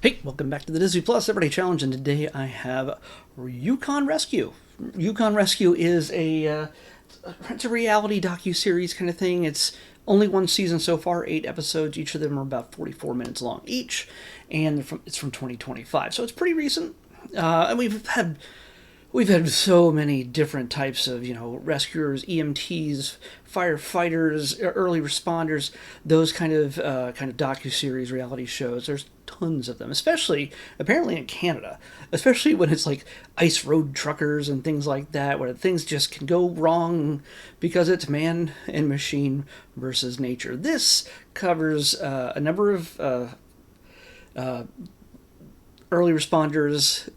Hey, welcome back to the Disney Plus Everyday Challenge, and today I have Yukon Rescue. Yukon Rescue is it's a reality docu-series kind of thing. It's only one season so far, 8 episodes. Each of them are about 44 minutes long each, and it's from 2025, so it's pretty recent. And we've had so many different types of, rescuers, EMTs, firefighters, early responders, those kind of docu-series reality shows. There's tons of them, especially apparently in Canada, especially when it's like ice road truckers and things like that, where things just can go wrong because it's man and machine versus nature. This covers a number of early responders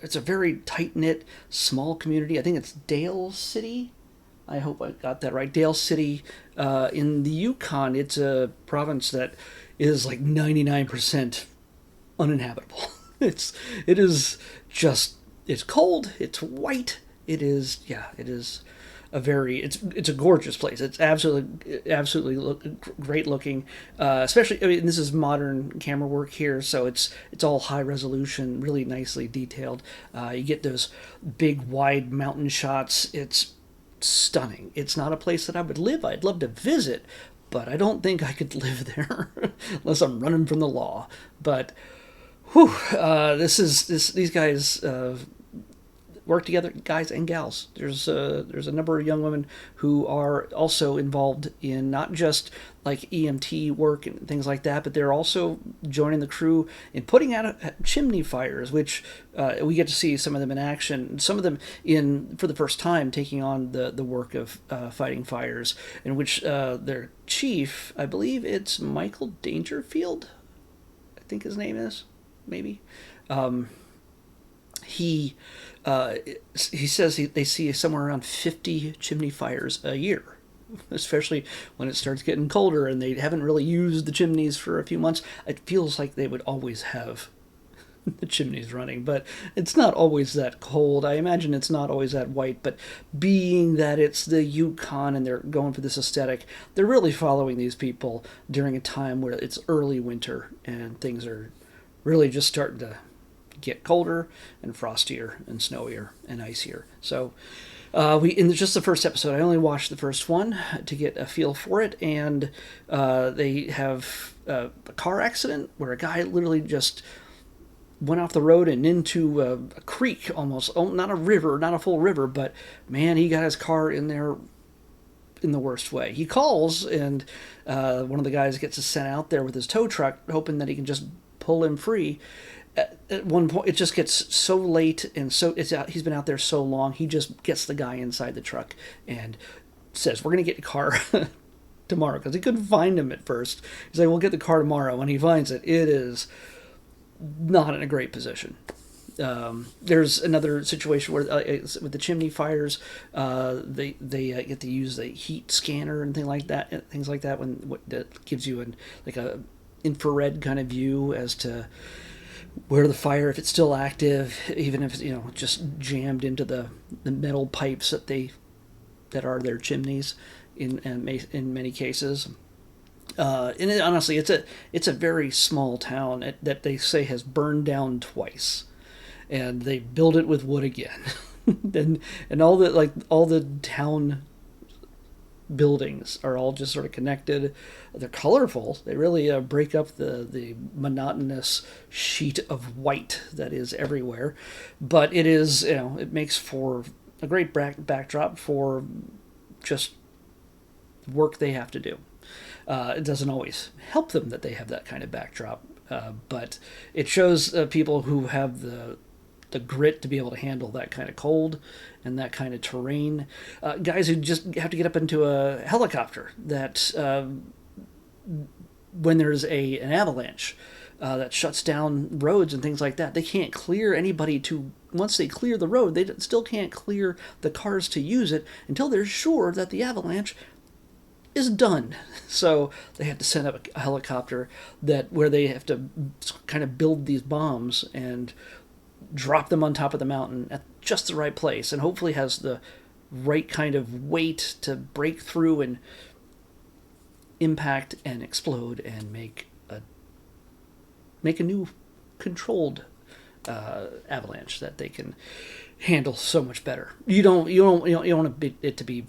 it's a very tight-knit small community. I think it's Dale City. I hope I got that right. Dale City in the Yukon. It's a province that is like 99% uninhabitable. It's cold, it's white. It is it's a gorgeous place. It's absolutely great looking. Especially, I mean, this is modern camera work here, so it's all high resolution, really nicely detailed. You get those big wide mountain shots. It's stunning. It's not a place that I would live. I'd love to visit, but I don't think I could live there unless I'm running from the law. But these guys work together, guys and gals. There's a number of young women who are also involved in not just like EMT work and things like that, but they're also joining the crew in putting out chimney fires, which we get to see some of them in action. Some of them for the first time taking on the work of fighting fires, in which their chief, I believe it's Michael Dangerfield, I think his name is, maybe. He says they see somewhere around 50 chimney fires a year, especially when it starts getting colder and they haven't really used the chimneys for a few months. It feels like they would always have the chimneys running, but it's not always that cold. I imagine it's not always that white, but being that it's the Yukon and they're going for this aesthetic, they're really following these people during a time where it's early winter and things are really just starting to get colder and frostier and snowier and icier. So in just the first episode, I only watched the first one to get a feel for it, and they have a car accident where a guy literally just went off the road and into a creek, almost. Oh, not a river, not a full river, but man, he got his car in there in the worst way. He calls, and one of the guys gets sent out there with his tow truck, hoping that he can just pull him free. At one point, it just gets so late, and he's been out there so long, he just gets the guy inside the truck and says, "We're going to get your car tomorrow," because he couldn't find him at first. He's like, "We'll get the car tomorrow." When he finds it, it is not in a great position. There's another situation where with the chimney fires, they get to use the heat scanner and things like that that gives you a infrared kind of view as to where the fire, if it's still active, even if it's just jammed into the metal pipes that are their chimneys in many cases. And honestly, it's a very small town that they say has burned down twice, and they build it with wood again, and all the town buildings are all just sort of connected. They're colorful. They really break up the monotonous sheet of white that is everywhere. But it makes for a great backdrop for just work they have to do. It doesn't always help them that they have that kind of backdrop, but it shows people who have the grit to be able to handle that kind of cold and that kind of terrain. Guys who just have to get up into a helicopter that when there's an avalanche that shuts down roads and things like that, they can't clear anybody once they clear the road, they still can't clear the cars to use it until they're sure that the avalanche is done. So they have to send up a helicopter where they have to kind of build these bombs and drop them on top of the mountain at just the right place, and hopefully has the right kind of weight to break through and impact and explode and make a new controlled avalanche that they can handle so much better. You don't want it to be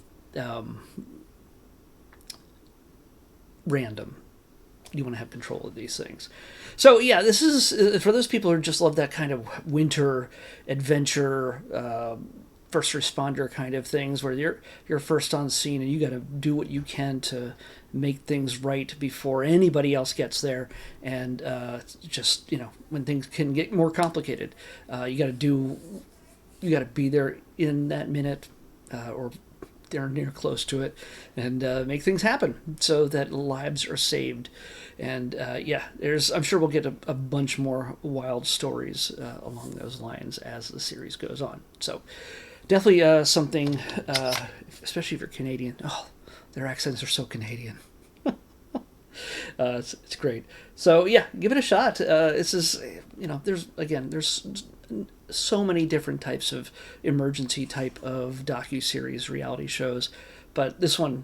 random. You want to have control of these things. So yeah, this is for those people who just love that kind of winter adventure, first responder kind of things, where you're first on scene and you got to do what you can to make things right before anybody else gets there. And just when things can get more complicated, you got to be there in that minute or they're near close to it, and make things happen so that lives are saved. And I'm sure we'll get a bunch more wild stories along those lines as the series goes on. So definitely something, especially if you're Canadian. Oh, their accents are so Canadian. It's great. So yeah, give it a shot. This is, there's so many different types of emergency type of docu-series reality shows, but this one,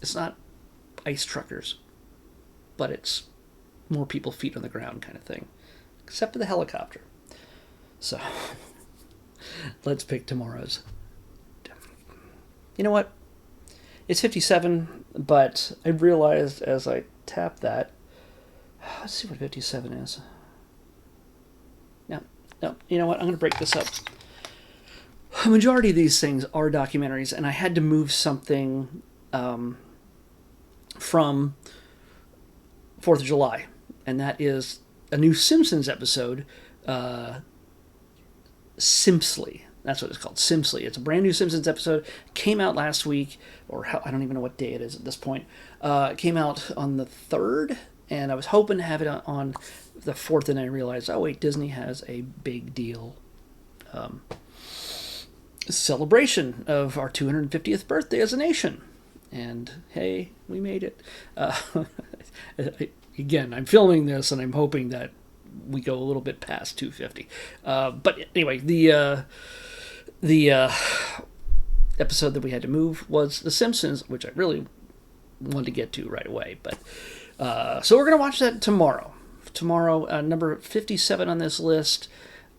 it's not ice truckers, but it's more people feet on the ground kind of thing, except for the helicopter. So let's pick tomorrow's. You know what? It's 57, but I realized as I tap that, let's see what 57 is. No, you know what? I'm going to break this up. A majority of these things are documentaries, and I had to move something from 4th of July, and that is a new Simpsons episode, Simpsly. That's what it's called, Simpsly. It's a brand new Simpsons episode. Came out last week, I don't even know what day it is at this point. It came out on the 3rd, and I was hoping to have it on the 4th, and I realized, oh wait, Disney has a big deal celebration of our 250th birthday as a nation. And hey, we made it. Again, I'm filming this, and I'm hoping that we go a little bit past 250. But anyway, the episode that we had to move was The Simpsons, which I really wanted to get to right away. But so we're going to watch that tomorrow. Tomorrow, number 57 on this list.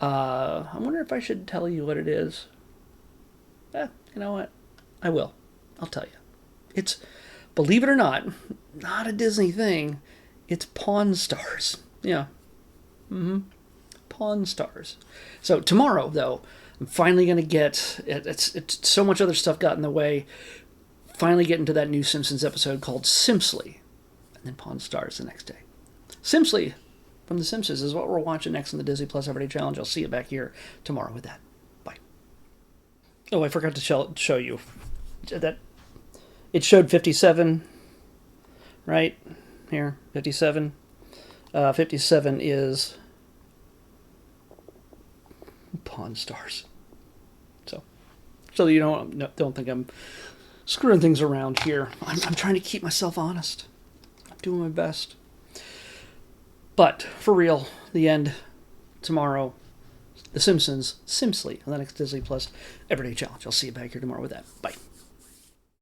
I wonder if I should tell you what it is. You know what? I will. I'll tell you. It's, believe it or not a Disney thing. It's Pawn Stars. Yeah. Pawn Stars. So tomorrow, though, I'm finally going to get... It's so much other stuff got in the way. Finally get into that new Simpsons episode called Simpsly. And then Pawn Stars the next day. Simpsly from The Simpsons is what we're watching next in the Disney Plus Everyday Challenge. I'll see you back here tomorrow with that. Bye. Oh, I forgot to show you that it showed 57, right? Here, 57. 57 is Pawn Stars. So you don't think I'm screwing things around here. I'm trying to keep myself honest. I'm doing my best. But for real, the end tomorrow. The Simpsons, Simpsly, on the next Disney Plus Everyday Challenge. I'll see you back here tomorrow with that. Bye.